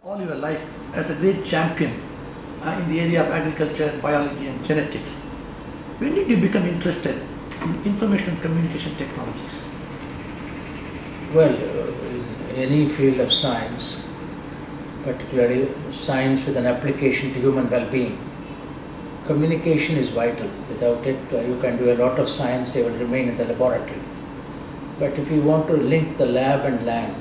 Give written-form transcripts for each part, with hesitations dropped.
all your life as a great champion in the area of agriculture, biology and genetics. When did you become interested in information and communication technologies? Well, in any field of science, particularly science with an application to human well-being, communication is vital. Without it, you can do a lot of science, they will remain in the laboratory. But if you want to link the lab and land,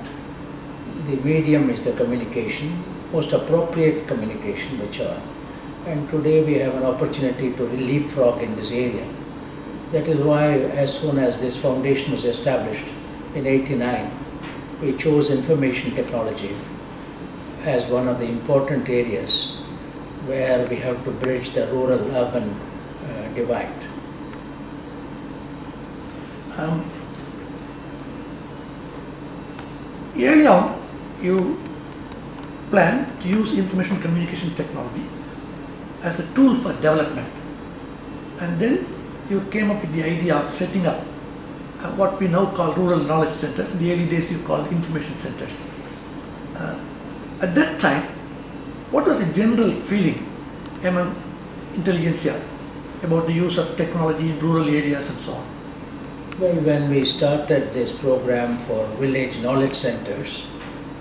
the medium is the communication, most appropriate communication, whichever. And today we have an opportunity to leapfrog in this area. That is why as soon as this foundation was established in '89, we chose information technology as one of the important areas where we have to bridge the rural-urban divide. Early on, you planned to use information communication technology as a tool for development, and then you came up with the idea of setting up what we now call rural knowledge centers. In the early days you called information centers. At that time, what was the general feeling among intelligentsia about the use of technology in rural areas and so on? Well, when we started this program for village knowledge centers,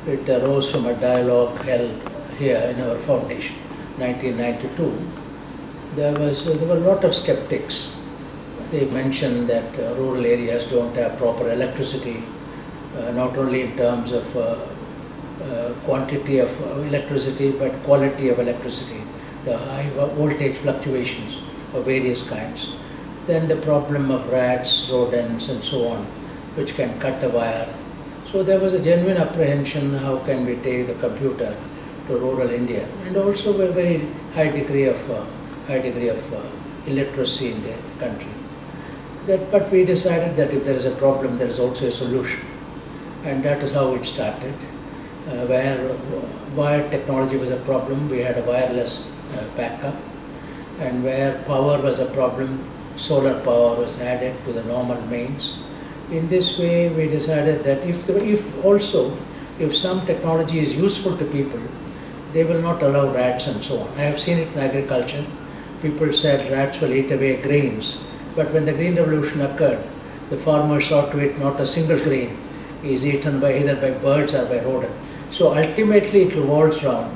it arose from a dialogue held here in our foundation, 1992. There were a lot of skeptics. They mentioned that rural areas don't have proper electricity, not only in terms of quantity of electricity, but quality of electricity, the high voltage fluctuations of various kinds. Then the problem of rats, rodents and so on, which can cut the wire. So there was a genuine apprehension, how can we take the computer to rural India, and also a very high degree of illiteracy in the country. But we decided that if there is a problem, there is also a solution, and that is how it started. Where wired technology was a problem, we had a wireless backup, and where power was a problem, solar power was added to the normal mains. In this way, we decided that if some technology is useful to people, they will not allow rats and so on. I have seen it in agriculture. People said rats will eat away grains, but when the green revolution occurred, the farmers saw to it not a single grain is eaten by either by birds or by rodent. So ultimately it revolves around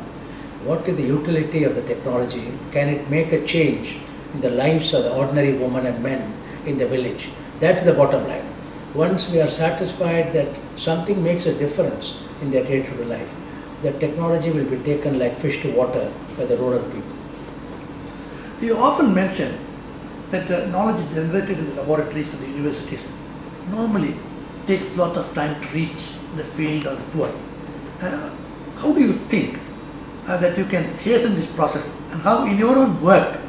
what is the utility of the technology? Can it make a change in the lives of the ordinary women and men in the village? That's the bottom line. Once we are satisfied that something makes a difference in their day-to-day life, the technology will be taken like fish to water by the rural people. You often mention that the knowledge generated in the laboratories of the universities normally takes a lot of time to reach the field or the poor. How do you think that you can hasten this process, and how in your own work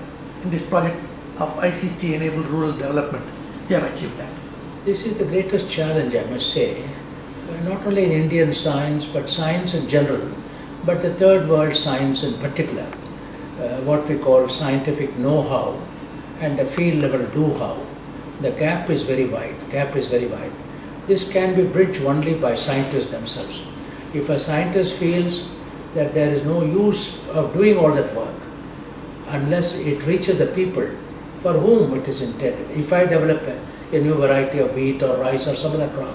in this project of ICT-enabled rural development you have achieved that? This is the greatest challenge, I must say, not only in Indian science, but science in general, but the third world science in particular, what we call scientific know-how and the field level do-how. The gap is very wide, This can be bridged only by scientists themselves. If a scientist feels that there is no use of doing all that work unless it reaches the people for whom it is intended. If I develop a new variety of wheat or rice or some other crop,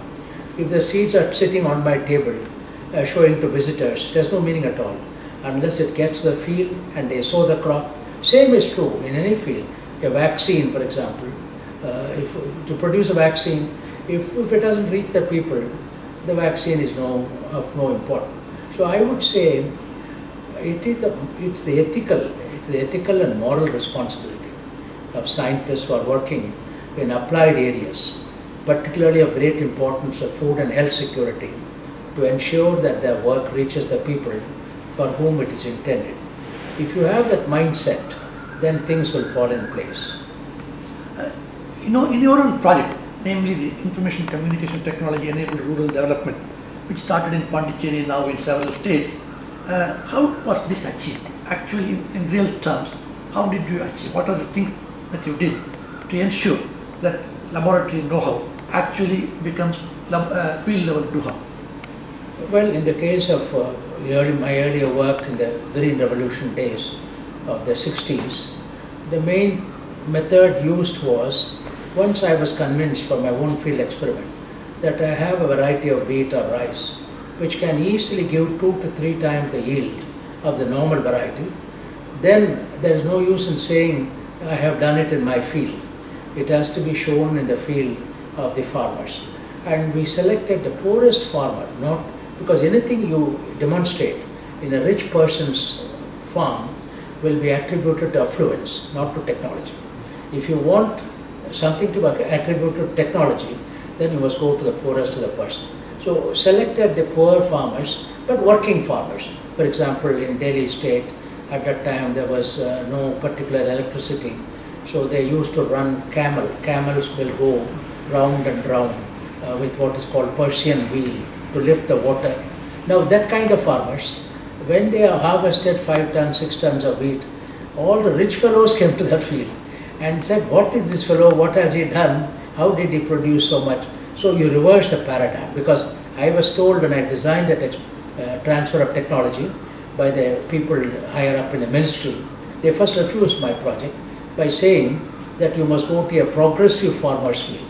if the seeds are sitting on my table showing to visitors, there's no meaning at all unless it gets to the field and they sow the crop. Same is true in any field. A vaccine, for example, to produce a vaccine, if it doesn't reach the people, the vaccine is of no importance. So I would say it's the ethical and moral responsibility of scientists who are working in applied areas, particularly of great importance of food and health security, to ensure that their work reaches the people for whom it is intended. If you have that mindset, then things will fall in place. In your own project, namely the information communication technology enabled rural development, which started in Pondicherry, now in several states, how was this achieved? Actually, in real terms, how did you achieve? What are the things that you did to ensure that laboratory know-how actually becomes field level know-how? Well, in the case of my earlier work in the Green Revolution days of the 60s, the main method used was, once I was convinced from my own field experiment that I have a variety of wheat or rice which can easily give 2 to 3 times the yield of the normal variety, then there is no use in saying I have done it in my field. It has to be shown in the field of the farmers. And we selected the poorest farmer, not because anything you demonstrate in a rich person's farm will be attributed to affluence, not to technology. If you want something to be attributed to technology, then you must go to the poorest of the person. So selected the poor farmers, but working farmers. For example, in Delhi state, at that time there was no particular electricity, so they used to run camel. Camels will go round and round with what is called Persian wheel to lift the water. Now that kind of farmers, when they have harvested 5 tons, 6 tons of wheat, all the rich fellows came to that field and said, what is this fellow, what has he done, how did he produce so much? So you reverse the paradigm, because I was told when I designed that transfer of technology by the people higher up in the ministry, they first refused my project by saying that you must go to a progressive farmer's field.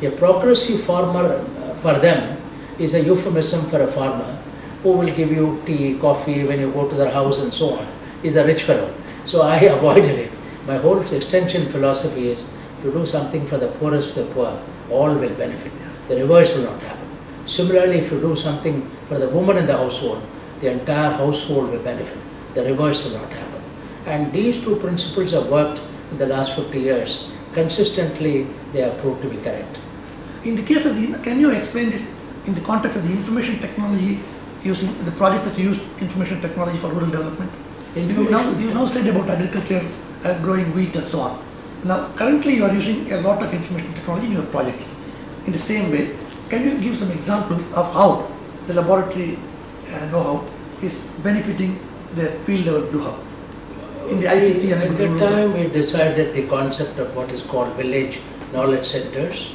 A progressive farmer for them is a euphemism for a farmer who will give you tea, coffee when you go to their house and so on, is a rich fellow. So I avoided it. My whole extension philosophy is to do something for the poorest of the poor, all will benefit. The reverse will not happen. Similarly, if you do something for the woman in the household, the entire household will benefit. The reverse will not happen. And these two principles have worked in the last 50 years. Consistently, they have proved to be correct. In the case of can you explain this in the context of the information technology, using the project that you used information technology for rural development? You now said about agriculture, growing wheat and so on. Now, currently you are using a lot of information technology in your projects. In the same way, can you give some examples of how the laboratory know-how is benefiting the field level know-how in the ICT and at that time we decided the concept of what is called village knowledge centers,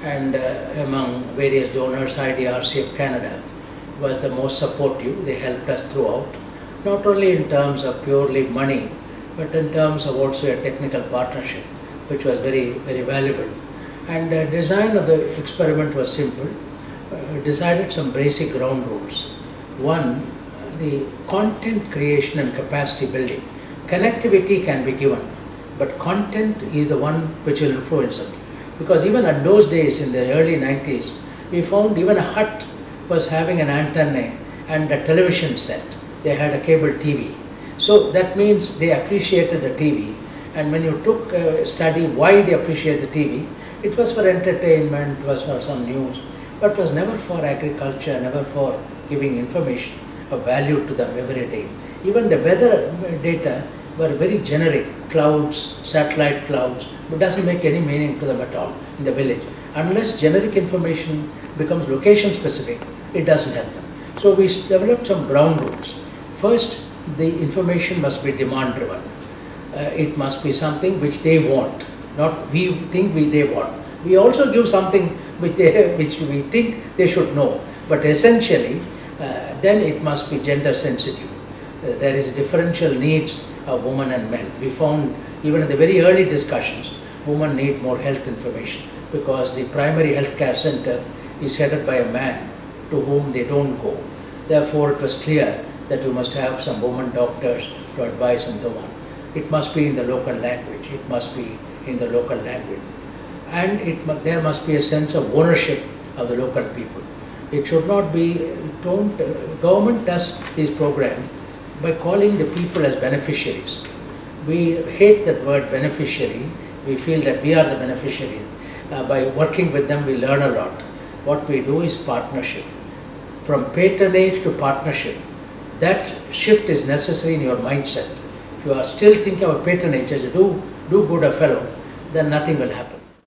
and among various donors, IDRC of Canada was the most supportive. They helped us throughout, not only in terms of purely money, but in terms of also a technical partnership, which was very, very valuable. And the design of the experiment was simple. Decided some basic ground rules. One, the content creation and capacity building. Connectivity can be given, but content is the one which will influence it. Because even at those days, in the early 90s, we found even a hut was having an antenna and a television set. They had a cable TV. So that means they appreciated the TV. And when you took a study why they appreciate the TV, it was for entertainment, it was for some news, but was never for agriculture, never for giving information of value to them every day. Even the weather data were very generic, clouds, satellite clouds, but doesn't make any meaning to them at all in the village. Unless generic information becomes location specific, it doesn't help them. So we developed some ground rules. First, the information must be demand driven. It must be something which they want, not we think they want. We also give something which we think they should know, but essentially then it must be gender sensitive. There is differential needs of women and men. We found even in the very early discussions, women need more health information because the primary health care center is headed by a man to whom they don't go. Therefore, it was clear that we must have some women doctors to advise and so on. It must be in the local language. It must be in the local language. And there must be a sense of ownership of the local people. It should not be, government does these programs by calling the people as beneficiaries. We hate that word beneficiary. We feel that we are the beneficiaries. By working with them, we learn a lot. What we do is partnership. From patronage to partnership, that shift is necessary in your mindset. If you are still thinking of patronage as a do good a fellow, then nothing will happen.